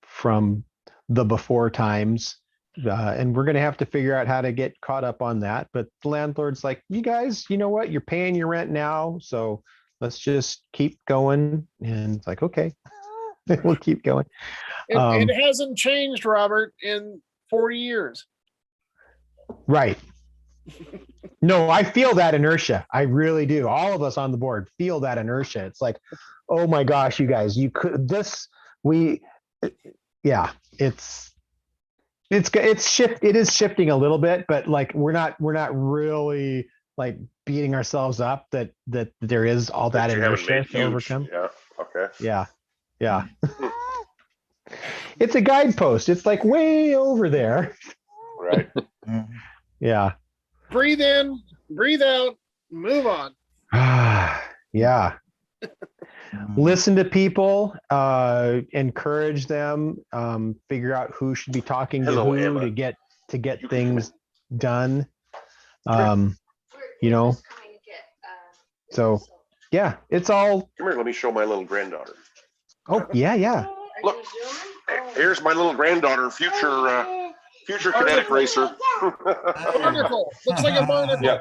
from the before times. And we're going to have to figure out how to get caught up on that. But the landlord's like, you guys, you know what? You're paying your rent now. So let's just keep going. And it's like, okay, we'll keep going. It hasn't changed, Robert, in 40 years. Right. No, I feel that inertia. I really do. All of us on the board feel that inertia. It's like, oh my gosh, you guys, it is shifting a little bit, but like we're not really like beating ourselves up that there is all that you haven't inertia made to huge. overcome. Yeah. Okay. Yeah. It's a guidepost. It's like way over there. Right. Yeah. Breathe in, breathe out, move on. Yeah. Listen to people, encourage them, figure out who should be talking Hello, to who Emma. to get You can things done. Come So yeah, it's all, Come here. Let me show my little granddaughter. oh yeah. Look, here's my little granddaughter, future kinetic racer. Barnacle. Looks like a barnacle. Yeah.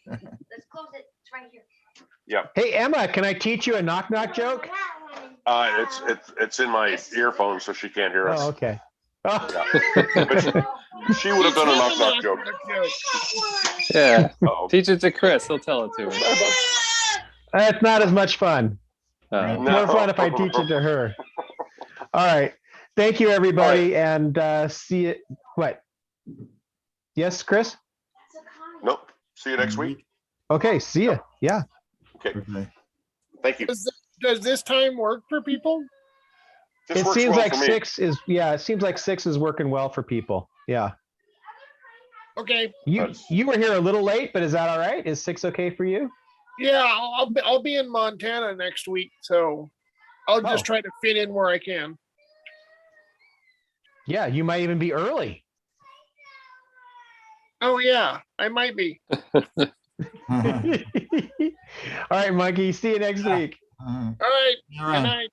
Let's close it. It's right here. Yeah. Hey Emma, can I teach you a knock joke? It's in my earphone, so she can't hear us. Oh, okay. Oh. Yeah. She would have done a knock joke. Yeah. Uh-oh. Teach it to Chris. He'll tell it to her. It's not as much fun. Oh. More fun if I teach it to her. All right. Thank you, everybody, and see it. What? Yes, Chris? Nope. See you next week. Okay, see ya. Yeah. Okay. Okay. Thank you. Does this time work for people? This It works seems well like for me. 6 is working well for people. Yeah. Okay. You were here a little late, but is that all right? Is 6 okay for you? Yeah, I'll be in Montana next week, so I'll just Oh. try to fit in where I can. Yeah, you might even be early. Oh yeah, I might be. All right, Monkey. See you next week. All right. All right. Good night.